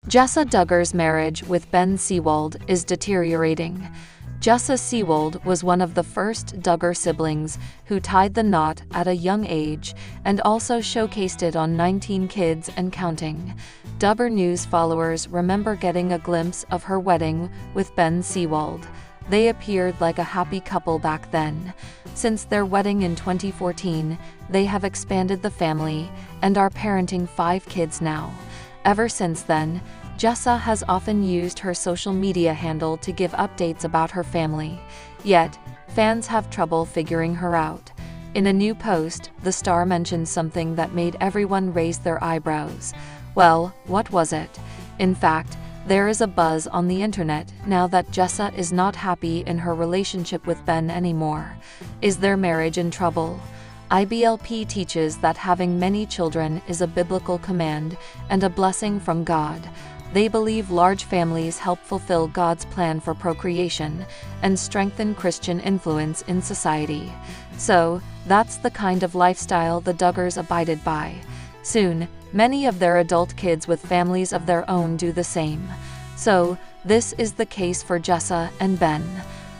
Jessa Duggar's marriage with Ben Sewald is deteriorating. Jessa Sewald was one of the first Duggar siblings who tied the knot at a young age and also showcased it on 19 Kids and Counting. Duggar News followers remember getting a glimpse of her wedding with Ben Sewald. They appeared like a happy couple back then. Since their wedding in 2014, they have expanded the family and are parenting 5 kids now. Ever since then, Jessa has often used her social media handle to give updates about her family. Yet, fans have trouble figuring her out. In a new post, the star mentioned something that made everyone raise their eyebrows. Well, what was it? In fact, there is a buzz on the internet now that Jessa is not happy in her relationship with Ben anymore. Is their marriage in trouble? IBLP teaches that having many children is a biblical command and a blessing from God. They believe large families help fulfill God's plan for procreation and strengthen Christian influence in society. So, that's the kind of lifestyle the Duggars abided by. Soon, many of their adult kids with families of their own do the same. So, this is the case for Jessa and Ben.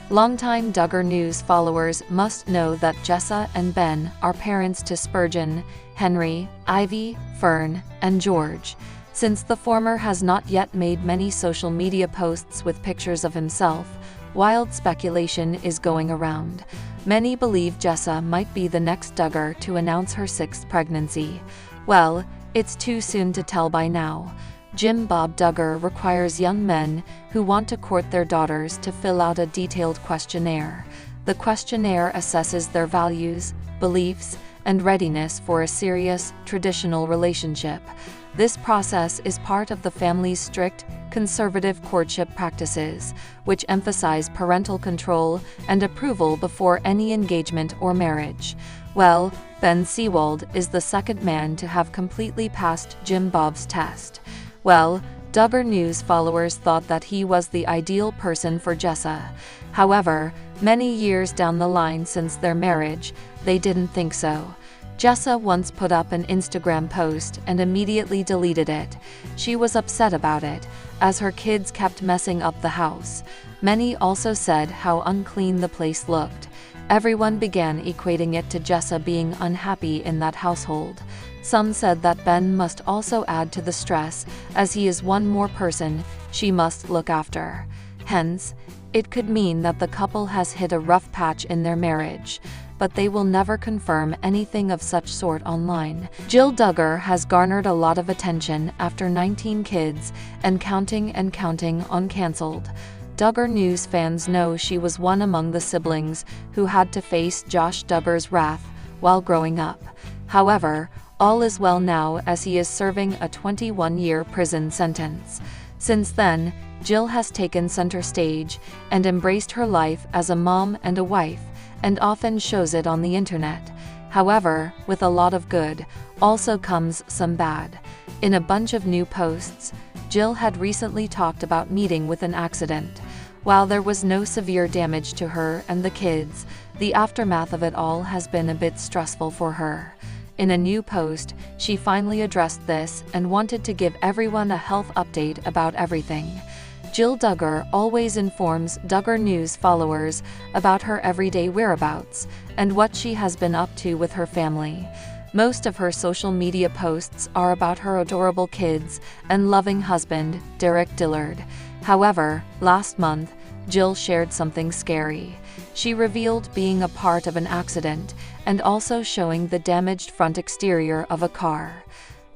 Longtime Duggar News followers must know that Jessa and Ben are parents to Spurgeon, Henry, Ivy, Fern, and George. Since the former has not yet made many social media posts with pictures of himself, wild speculation is going around. Many believe Jessa might be the next Duggar to announce her 6th pregnancy. Well, it's too soon to tell by now. Jim Bob Duggar requires young men who want to court their daughters to fill out a detailed questionnaire. The questionnaire assesses their values, beliefs, and readiness for a serious, traditional relationship. This process is part of the family's strict, conservative courtship practices, which emphasize parental control and approval before any engagement or marriage. Well, Ben Sewald is the second man to have completely passed Jim Bob's test. Well, Duggar News followers thought that he was the ideal person for Jessa. However, many years down the line since their marriage, they didn't think so. Jessa once put up an Instagram post and immediately deleted it. She was upset about it, as her kids kept messing up the house. Many also said how unclean the place looked. Everyone began equating it to Jessa being unhappy in that household. Some said that Ben must also add to the stress, as he is one more person she must look after. Hence, it could mean that the couple has hit a rough patch in their marriage, but they will never confirm anything of such sort online. Jill Duggar has garnered a lot of attention after 19 Kids and Counting on canceled. Duggar News fans know she was one among the siblings who had to face Josh Duggar's wrath while growing up. However, all is well now as he is serving a 21-year prison sentence. Since then, Jill has taken center stage and embraced her life as a mom and a wife, and often shows it on the internet. However, with a lot of good, also comes some bad. In a bunch of new posts, Jill had recently talked about meeting with an accident. While there was no severe damage to her and the kids, the aftermath of it all has been a bit stressful for her. In a new post, she finally addressed this and wanted to give everyone a health update about everything. Jill Duggar always informs Duggar News followers about her everyday whereabouts and what she has been up to with her family. Most of her social media posts are about her adorable kids and loving husband, Derek Dillard. However, last month, Jill shared something scary. She revealed being a part of an accident and also showing the damaged front exterior of a car.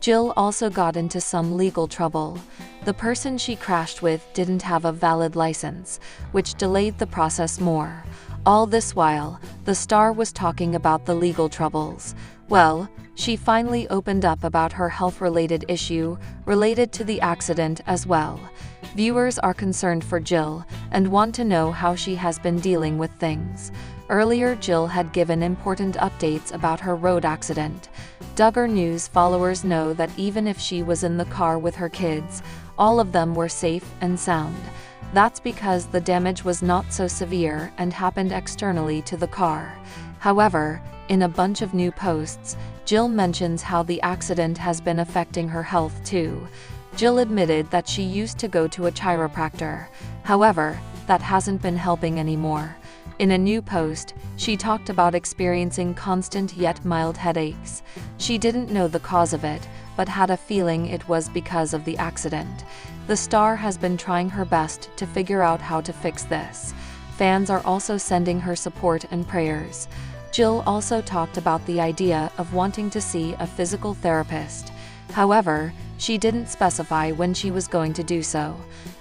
Jill also got into some legal trouble. The person she crashed with didn't have a valid license, which delayed the process more. All this while, the star was talking about the legal troubles. Well, she finally opened up about her health-related issue related to the accident as well. Viewers are concerned for Jill and want to know how she has been dealing with things. Earlier, Jill had given important updates about her road accident. Duggar News followers know that even if she was in the car with her kids, all of them were safe and sound. That's because the damage was not so severe and happened externally to the car. However, in a bunch of new posts, Jill mentions how the accident has been affecting her health too. Jill admitted that she used to go to a chiropractor. However, that hasn't been helping anymore. In a new post, she talked about experiencing constant yet mild headaches. She didn't know the cause of it, but had a feeling it was because of the accident. The star has been trying her best to figure out how to fix this. Fans are also sending her support and prayers. Jill also talked about the idea of wanting to see a physical therapist. However, she didn't specify when she was going to do so.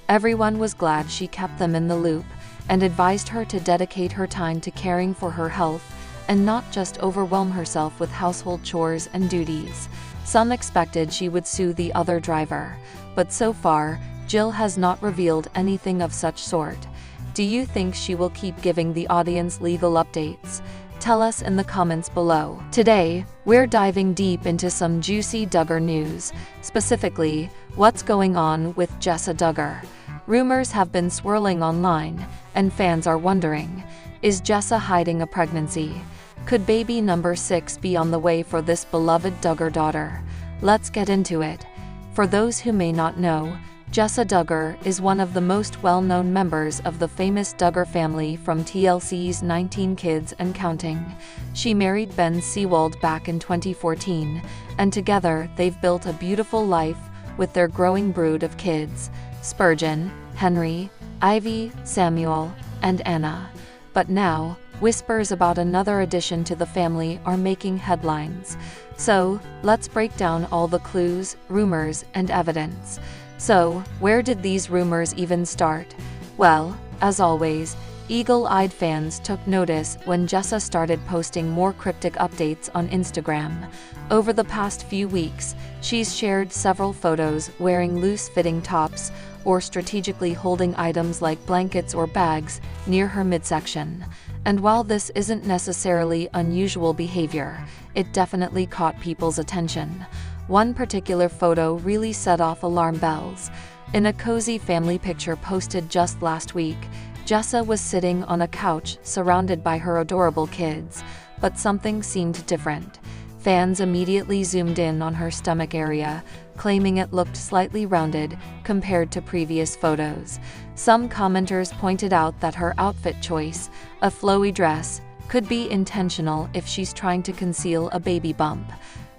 Everyone was glad she kept them in the loop and advised her to dedicate her time to caring for her health and not just overwhelm herself with household chores and duties. Some expected she would sue the other driver, but so far, Jill has not revealed anything of such sort. Do you think she will keep giving the audience legal updates? Tell us in the comments below. Today, we're diving deep into some juicy Duggar news, specifically, what's going on with Jessa Duggar. Rumors have been swirling online, and fans are wondering, is Jessa hiding a pregnancy? Could baby number 6 be on the way for this beloved Duggar daughter? Let's get into it. For those who may not know, Jessa Duggar is one of the most well-known members of the famous Duggar family from TLC's 19 Kids and Counting. She married Ben Sewald back in 2014, and together they've built a beautiful life with their growing brood of kids: Spurgeon, Henry, Ivy, Samuel, and Anna. But now, whispers about another addition to the family are making headlines. So, let's break down all the clues, rumors, and evidence. So, where did these rumors even start? Well, as always, eagle-eyed fans took notice when Jessa started posting more cryptic updates on Instagram. Over the past few weeks, she's shared several photos wearing loose-fitting tops or strategically holding items like blankets or bags near her midsection. And while this isn't necessarily unusual behavior, it definitely caught people's attention. One particular photo really set off alarm bells. In a cozy family picture posted just last week, Jessa was sitting on a couch surrounded by her adorable kids, but something seemed different. Fans immediately zoomed in on her stomach area, claiming it looked slightly rounded compared to previous photos. Some commenters pointed out that her outfit choice, a flowy dress, could be intentional if she's trying to conceal a baby bump.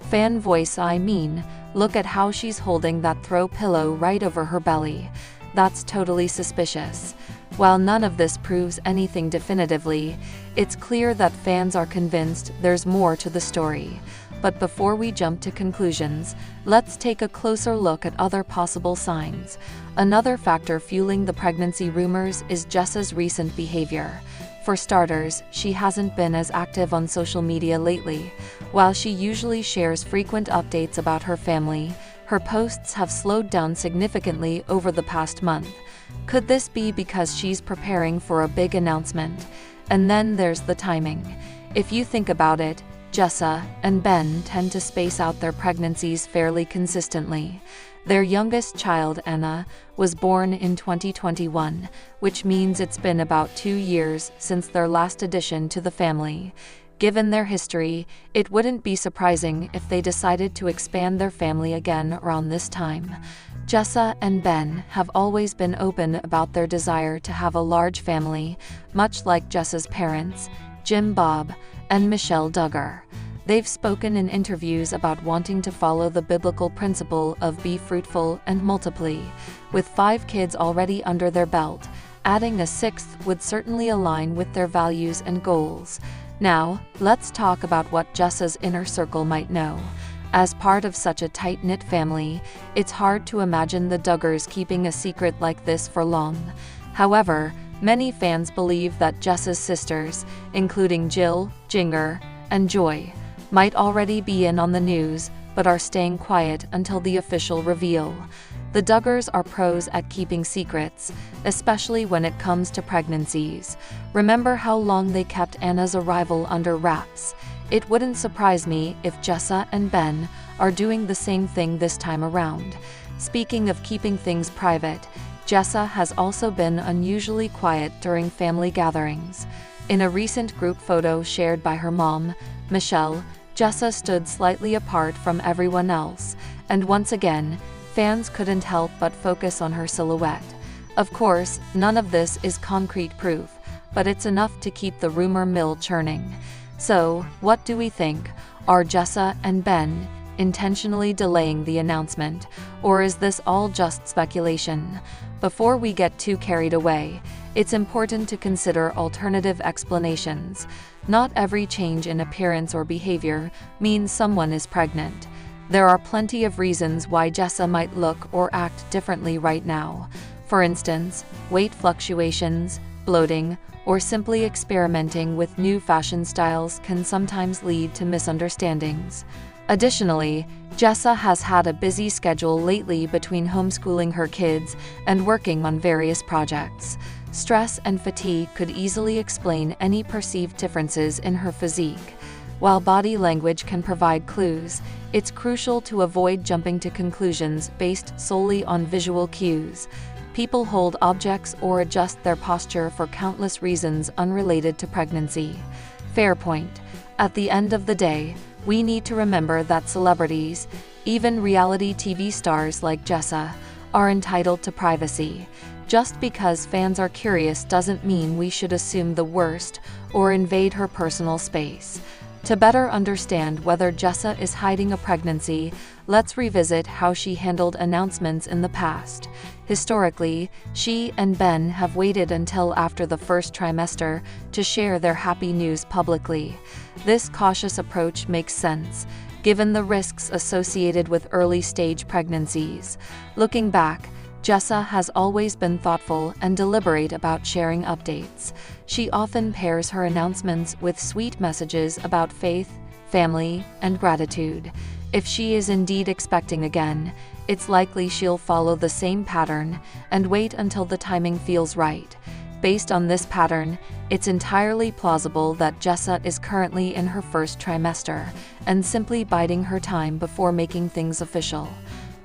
Fan voice: I mean, look at how she's holding that throw pillow right over her belly. That's totally suspicious. While none of this proves anything definitively, it's clear that fans are convinced there's more to the story. But before we jump to conclusions, let's take a closer look at other possible signs. Another factor fueling the pregnancy rumors is Jessa's recent behavior. For starters, she hasn't been as active on social media lately. While she usually shares frequent updates about her family, her posts have slowed down significantly over the past month. Could this be because she's preparing for a big announcement? And then there's the timing. If you think about it, Jessa and Ben tend to space out their pregnancies fairly consistently. Their youngest child, Anna, was born in 2021, which means it's been about 2 years since their last addition to the family. Given their history, it wouldn't be surprising if they decided to expand their family again around this time. Jessa and Ben have always been open about their desire to have a large family, much like Jessa's parents, Jim Bob and Michelle Duggar. They've spoken in interviews about wanting to follow the biblical principle of be fruitful and multiply. With 5 kids already under their belt, adding a 6th would certainly align with their values and goals. Now, let's talk about what Jessa's inner circle might know. As part of such a tight-knit family, it's hard to imagine the Duggars keeping a secret like this for long. However, many fans believe that Jessa's sisters, including Jill, Jinger, and Joy, might already be in on the news, but are staying quiet until the official reveal. The Duggars are pros at keeping secrets, especially when it comes to pregnancies. Remember how long they kept Anna's arrival under wraps? It wouldn't surprise me if Jessa and Ben are doing the same thing this time around. Speaking of keeping things private, Jessa has also been unusually quiet during family gatherings. In a recent group photo shared by her mom, Michelle, Jessa stood slightly apart from everyone else, and once again, fans couldn't help but focus on her silhouette. Of course, none of this is concrete proof, but it's enough to keep the rumor mill churning. So, what do we think? Are Jessa and Ben intentionally delaying the announcement, or is this all just speculation? Before we get too carried away, it's important to consider alternative explanations. Not every change in appearance or behavior means someone is pregnant. There are plenty of reasons why Jessa might look or act differently right now. For instance, weight fluctuations, bloating, or simply experimenting with new fashion styles can sometimes lead to misunderstandings. Additionally, Jessa has had a busy schedule lately between homeschooling her kids and working on various projects. Stress and fatigue could easily explain any perceived differences in her physique. While body language can provide clues, it's crucial to avoid jumping to conclusions based solely on visual cues. People hold objects or adjust their posture for countless reasons unrelated to pregnancy. Fair point. At the end of the day, we need to remember that celebrities, even reality TV stars like Jessa, are entitled to privacy. Just because fans are curious doesn't mean we should assume the worst or invade her personal space. To better understand whether Jessa is hiding a pregnancy, let's revisit how she handled announcements in the past. Historically, she and Ben have waited until after the first trimester to share their happy news publicly. This cautious approach makes sense, given the risks associated with early-stage pregnancies. Looking back, Jessa has always been thoughtful and deliberate about sharing updates. She often pairs her announcements with sweet messages about faith, family, and gratitude. If she is indeed expecting again, it's likely she'll follow the same pattern and wait until the timing feels right. Based on this pattern, it's entirely plausible that Jessa is currently in her first trimester and simply biding her time before making things official.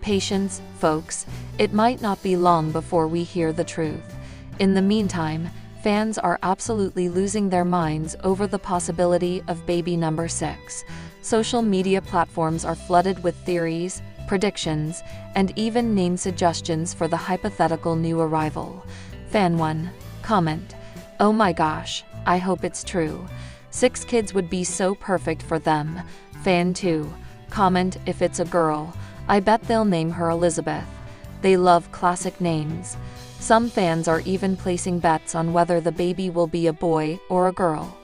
Patience, folks, it might not be long before we hear the truth. In the meantime, fans are absolutely losing their minds over the possibility of baby number 6. Social media platforms are flooded with theories, predictions, and even name suggestions for the hypothetical new arrival. Fan 1. Comment: "Oh my gosh, I hope it's true. 6 kids would be so perfect for them." Fan 2. Comment: "If it's a girl, I bet they'll name her Elizabeth." They love classic names. Some fans are even placing bets on whether the baby will be a boy or a girl.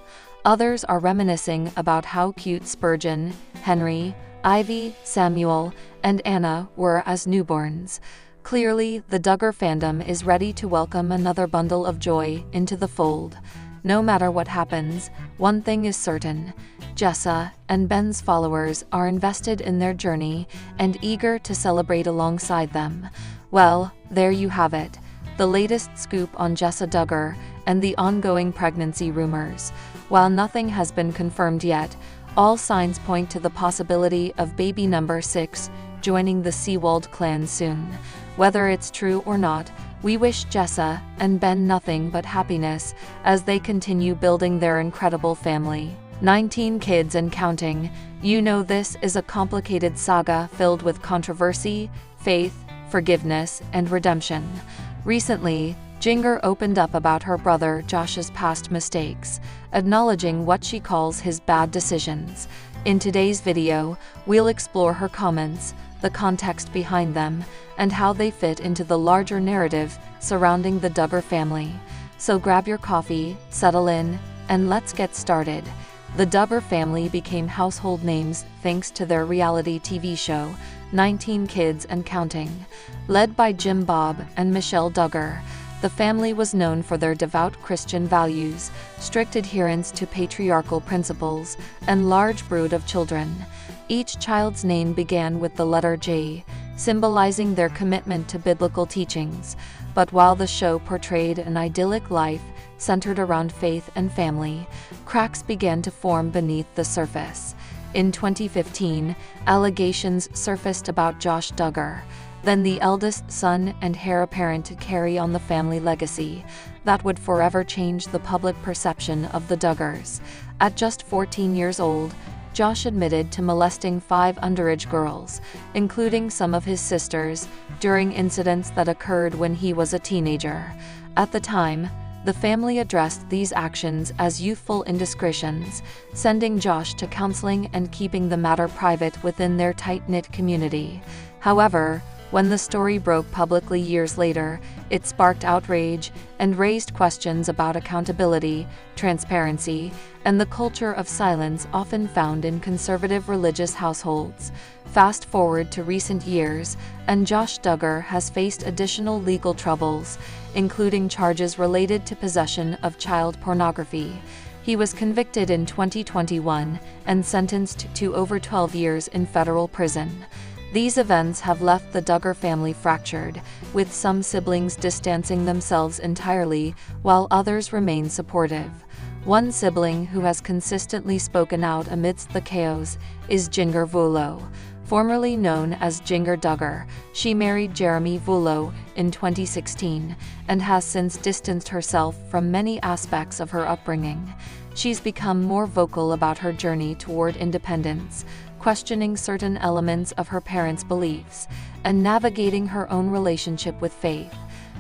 Others are reminiscing about how cute Spurgeon, Henry, Ivy, Samuel, and Anna were as newborns. Clearly, the Duggar fandom is ready to welcome another bundle of joy into the fold. No matter what happens, one thing is certain: Jessa and Ben's followers are invested in their journey and eager to celebrate alongside them. Well, there you have it, the latest scoop on Jessa Duggar and the ongoing pregnancy rumors. While nothing has been confirmed yet, all signs point to the possibility of baby number 6 joining the Sewald clan soon. Whether it's true or not, we wish Jessa and Ben nothing but happiness as they continue building their incredible family. 19 kids and counting. You know, this is a complicated saga filled with controversy, faith, forgiveness, and redemption. Recently, Jinger opened up about her brother Josh's past mistakes, acknowledging what she calls his bad decisions. In today's video, we'll explore her comments, the context behind them, and how they fit into the larger narrative surrounding the Duggar family. So grab your coffee, settle in, and let's get started. The Duggar family became household names thanks to their reality TV show, 19 Kids and Counting. Led by Jim Bob and Michelle Duggar, the family was known for their devout Christian values, strict adherence to patriarchal principles, and large brood of children. Each child's name began with the letter J, symbolizing their commitment to biblical teachings. But while the show portrayed an idyllic life centered around faith and family, cracks began to form beneath the surface. In 2015, allegations surfaced about Josh Duggar, then the eldest son and heir apparent to carry on the family legacy that would forever change the public perception of the Duggars. At just 14 years old, Josh admitted to molesting 5 underage girls, including some of his sisters, during incidents that occurred when he was a teenager. At the time, the family addressed these actions as youthful indiscretions, sending Josh to counseling and keeping the matter private within their tight-knit community. However, when the story broke publicly years later, it sparked outrage and raised questions about accountability, transparency, and the culture of silence often found in conservative religious households. Fast forward to recent years, and Josh Duggar has faced additional legal troubles, including charges related to possession of child pornography. He was convicted in 2021 and sentenced to over 12 years in federal prison. These events have left the Duggar family fractured, with some siblings distancing themselves entirely, while others remain supportive. One sibling who has consistently spoken out amidst the chaos is Jinger Vullo. Formerly known as Jinger Duggar, she married Jeremy Vullo in 2016 and has since distanced herself from many aspects of her upbringing. She's become more vocal about her journey toward independence, questioning certain elements of her parents' beliefs, and navigating her own relationship with faith.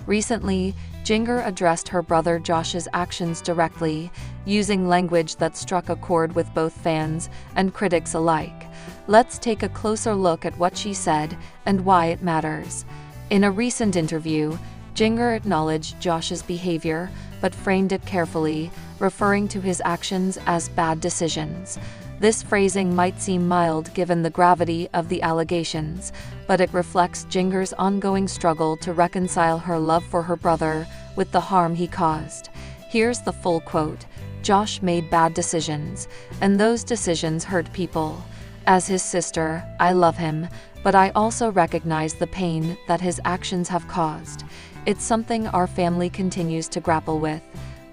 Recently, Jinger addressed her brother Josh's actions directly, using language that struck a chord with both fans and critics alike. Let's take a closer look at what she said and why it matters. In a recent interview, Jinger acknowledged Josh's behavior, but framed it carefully, referring to his actions as bad decisions. This phrasing might seem mild given the gravity of the allegations, but it reflects Jinger's ongoing struggle to reconcile her love for her brother with the harm he caused. Here's the full quote: "Josh made bad decisions, and those decisions hurt people. As his sister, I love him, but I also recognize the pain that his actions have caused. It's something our family continues to grapple with."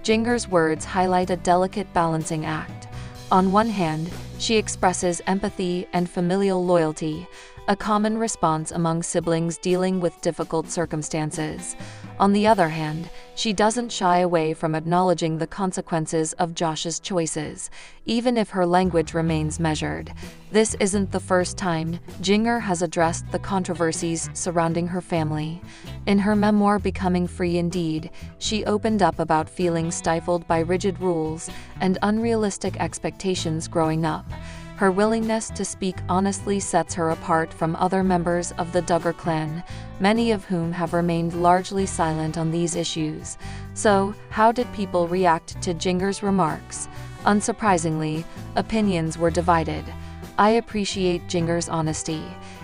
Jinger's words highlight a delicate balancing act. On one hand, she expresses empathy and familial loyalty, a common response among siblings dealing with difficult circumstances. On the other hand, she doesn't shy away from acknowledging the consequences of Josh's choices, even if her language remains measured. This isn't the first time Jinger has addressed the controversies surrounding her family. In her memoir Becoming Free Indeed, she opened up about feeling stifled by rigid rules and unrealistic expectations growing up. Her willingness to speak honestly sets her apart from other members of the Duggar clan, many of whom have remained largely silent on these issues. So, how did people react to Jinger's remarks? Unsurprisingly, opinions were divided. I appreciate Jinger's honesty.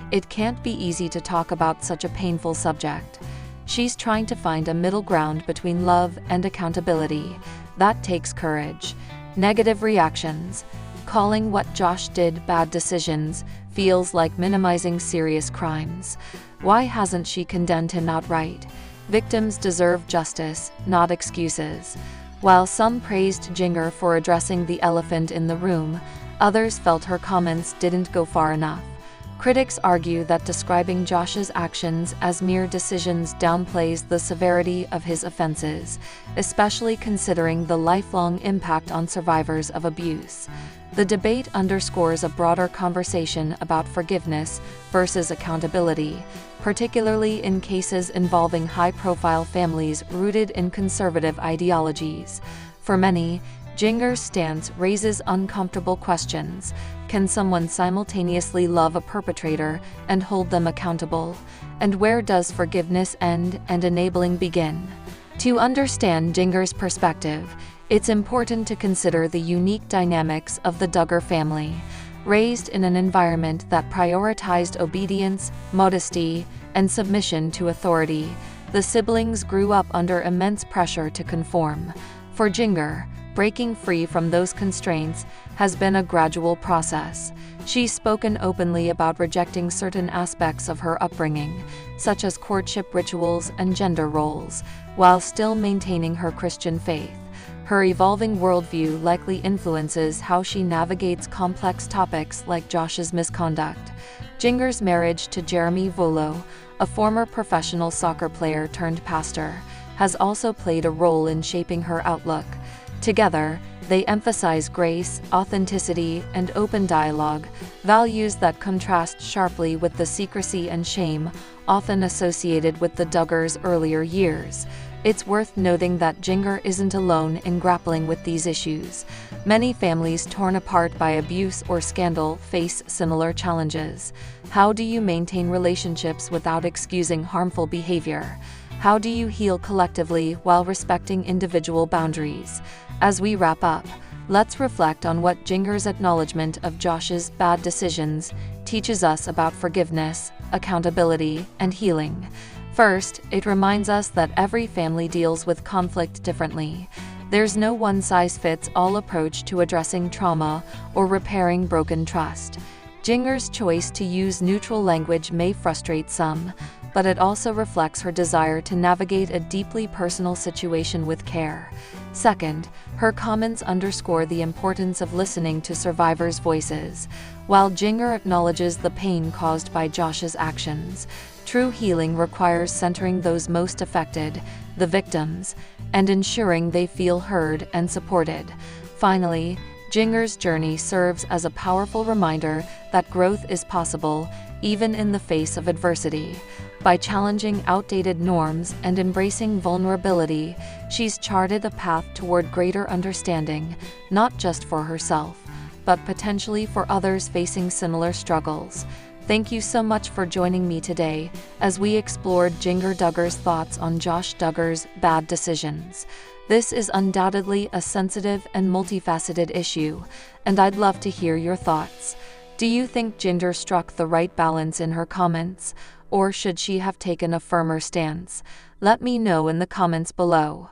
It can't be easy to talk about such a painful subject. She's trying to find a middle ground between love and accountability. That takes courage. Negative reactions. Calling what Josh did bad decisions feels like minimizing serious crimes. Why hasn't she condemned him outright? Victims deserve justice, not excuses. While some praised Jinger for addressing the elephant in the room, others felt her comments didn't go far enough. Critics argue that describing Josh's actions as mere decisions downplays the severity of his offenses, especially considering the lifelong impact on survivors of abuse. The debate underscores a broader conversation about forgiveness versus accountability, particularly in cases involving high-profile families rooted in conservative ideologies. For many, Jinger's stance raises uncomfortable questions. Can someone simultaneously love a perpetrator and hold them accountable? And where does forgiveness end and enabling begin? To understand Jinger's perspective, it's important to consider the unique dynamics of the Duggar family. Raised in an environment that prioritized obedience, modesty, and submission to authority, the siblings grew up under immense pressure to conform. For Jinger, breaking free from those constraints has been a gradual process. She's spoken openly about rejecting certain aspects of her upbringing, such as courtship rituals and gender roles, while still maintaining her Christian faith. Her evolving worldview likely influences how she navigates complex topics like Josh's misconduct. Jinger's marriage to Jeremy Vullo, a former professional soccer player turned pastor, has also played a role in shaping her outlook. Together, They emphasize grace, authenticity, and open dialogue, values that contrast sharply with the secrecy and shame often associated with the Duggars' earlier years. It's worth noting that Jinger isn't alone in grappling with these issues. Many families torn apart by abuse or scandal face similar challenges. How do you maintain relationships without excusing harmful behavior? How do you heal collectively while respecting individual boundaries? As we wrap up, let's reflect on what Jinger's acknowledgement of Josh's bad decisions teaches us about forgiveness, accountability, and healing. First, it reminds us that every family deals with conflict differently. There's no one-size-fits-all approach to addressing trauma or repairing broken trust. Jinger's choice to use neutral language may frustrate some, but it also reflects her desire to navigate a deeply personal situation with care. Second, her comments underscore the importance of listening to survivors' voices. While Jinger acknowledges the pain caused by Josh's actions, true healing requires centering those most affected, the victims, and ensuring they feel heard and supported. Finally, Jinger's journey serves as a powerful reminder that growth is possible, even in the face of adversity. By challenging outdated norms and embracing vulnerability, she's charted a path toward greater understanding, not just for herself, but potentially for others facing similar struggles. Thank you so much for joining me today as we explored Jinger Duggar's thoughts on Josh Duggar's bad decisions. This is undoubtedly a sensitive and multifaceted issue, and I'd love to hear your thoughts. Do you think Jinger struck the right balance in her comments, or should she have taken a firmer stance? Let me know in the comments below.